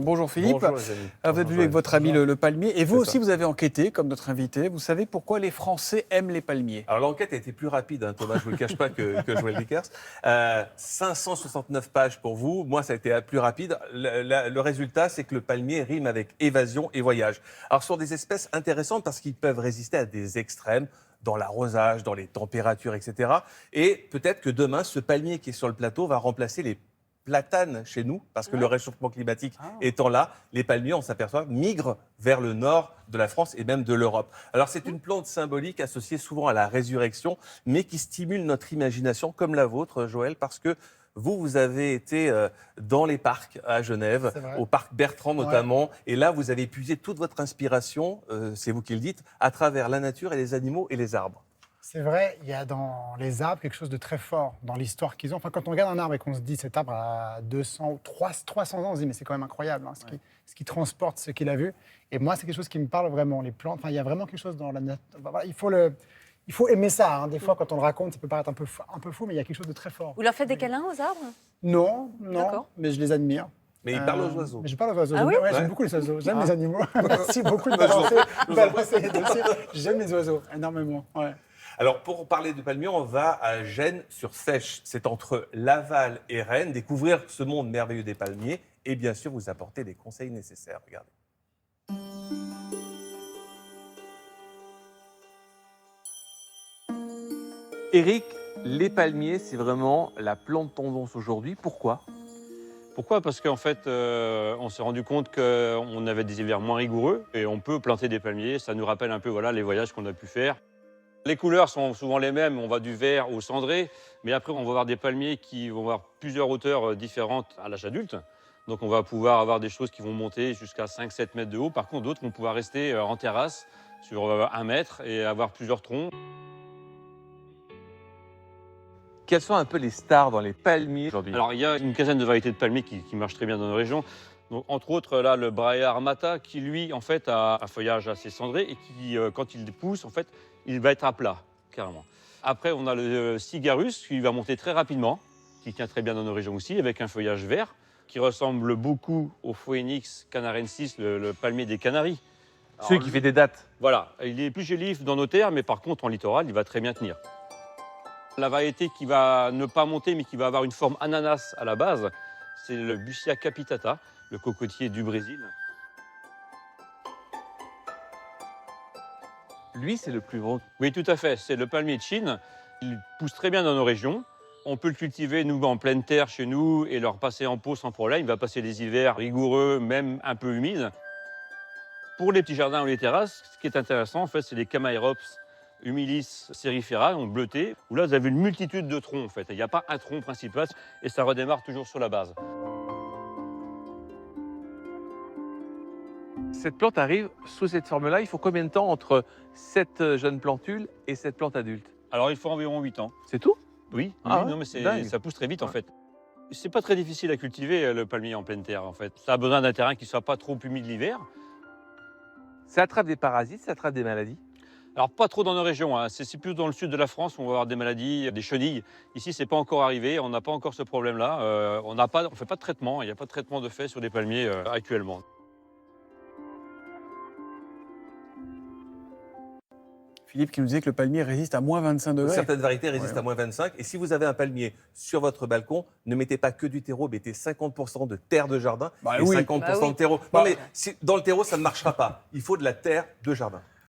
Bonjour Philippe. Bonjour les amis. Vous êtes venu avec votre ami le palmier et vous aussi vous avez enquêté comme notre invité. Vous savez pourquoi les Français aiment les palmiers? Alors l'enquête a été plus rapide, hein, Thomas, je ne vous le cache pas, que Joël Dickers. 569 pages pour vous, moi ça a été plus rapide. Le résultat, c'est que le palmier rime avec évasion et voyage. Alors ce sont des espèces intéressantes parce qu'ils peuvent résister à des extrêmes, dans l'arrosage, dans les températures, etc. Et peut-être que demain, ce palmier qui est sur le plateau va remplacer les platanes chez nous, parce que le réchauffement climatique étant là, les palmiers, on s'aperçoit, migrent vers le nord de la France et même de l'Europe. Alors c'est une plante symbolique associée souvent à la résurrection, mais qui stimule notre imagination, comme la vôtre, Joël, parce que vous avez été dans les parcs à Genève, au parc Bertrand notamment, et là vous avez puisé toute votre inspiration, c'est vous qui le dites, à travers la nature et les animaux et les arbres. C'est vrai, il y a dans les arbres quelque chose de très fort dans l'histoire qu'ils ont. Enfin, quand on regarde un arbre et qu'on se dit cet arbre a 200 ou 300 ans, on se dit mais c'est quand même incroyable hein, ce qui transporte ce qu'il a vu. Et moi, c'est quelque chose qui me parle vraiment, les plantes. Enfin, il y a vraiment quelque chose dans la nature. Voilà, il faut aimer ça. Hein. Des fois, quand on le raconte, ça peut paraître un peu fou, mais il y a quelque chose de très fort. Vous leur faites des câlins aux arbres? Non, mais je les admire. Mais il parle aux oiseaux. Mais je parle aux oiseaux. Ah oui J'aime beaucoup les oiseaux. J'aime les animaux. Merci beaucoup de balancer les dossiers. J'aime les oiseaux, énormément. Ouais. Alors, pour parler de palmier, on va à Gênes-sur-Seiche. C'est entre Laval et Rennes. Découvrir ce monde merveilleux des palmiers et bien sûr vous apporter les conseils nécessaires. Regardez. Éric, les palmiers, c'est vraiment la plante tendance aujourd'hui. Pourquoi ? Pourquoi ? Parce qu'en fait, on s'est rendu compte qu'on avait des hivers moins rigoureux et on peut planter des palmiers. Ça nous rappelle un peu les voyages qu'on a pu faire. Les couleurs sont souvent les mêmes, on va du vert au cendré, mais après on va avoir des palmiers qui vont avoir plusieurs hauteurs différentes à l'âge adulte. Donc on va pouvoir avoir des choses qui vont monter jusqu'à 5-7 mètres de haut. Par contre, d'autres vont pouvoir rester en terrasse sur 1 mètre et avoir plusieurs troncs. Quelles sont un peu les stars dans les palmiers aujourd'hui ? Alors il y a une quinzaine de variétés de palmiers qui marchent très bien dans nos régions. Donc, entre autres, là, le Brahea armata, qui lui, en fait, a un feuillage assez cendré et qui, quand il pousse, en fait, il va être à plat, carrément. Après, on a le Sigarus, qui va monter très rapidement, qui tient très bien dans nos régions aussi, avec un feuillage vert, qui ressemble beaucoup au Phoenix canarensis, le palmier des Canaries. Celui qui fait des dattes. Voilà, il est plus gélif dans nos terres, mais par contre, en littoral, il va très bien tenir. La variété qui va ne pas monter, mais qui va avoir une forme ananas à la base, c'est le Bucia capitata, le cocotier du Brésil. Lui, c'est le plus gros. Oui, tout à fait. C'est le palmier de Chine. Il pousse très bien dans nos régions. On peut le cultiver, nous, en pleine terre chez nous et le repasser en pot sans problème. Il va passer les hivers rigoureux, même un peu humides. Pour les petits jardins ou les terrasses, ce qui est intéressant, en fait, c'est les Chamaerops humilis cerifera, en bleuté, où là, vous avez une multitude de troncs, en fait. Il n'y a pas un tronc principal et ça redémarre toujours sur la base. Cette plante arrive sous cette forme-là. Il faut combien de temps entre cette jeune plantule et cette plante adulte ? Alors, il faut environ 8 ans. C'est tout ? Oui, Ah ouais, non, mais dingue. ça pousse très vite, en fait. C'est pas très difficile à cultiver, le palmier en pleine terre, en fait. Ça a besoin d'un terrain qui ne soit pas trop humide l'hiver. Ça attrape des parasites, ça attrape des maladies ? Alors, pas trop dans nos régions, hein. C'est plus dans le sud de la France où on va avoir des maladies, des chenilles. Ici, c'est pas encore arrivé, on n'a pas encore ce problème-là. On ne fait pas de traitement, il n'y a pas de traitement de fait sur des palmiers actuellement. Philippe qui nous disait que le palmier résiste à moins 25 degrés. Certaines variétés résistent à moins 25. Et si vous avez un palmier sur votre balcon, ne mettez pas que du terreau, mettez 50% de terre de jardin et 50% de terreau. Non, mais dans le terreau, ça ne marchera pas. Il faut de la terre de jardin.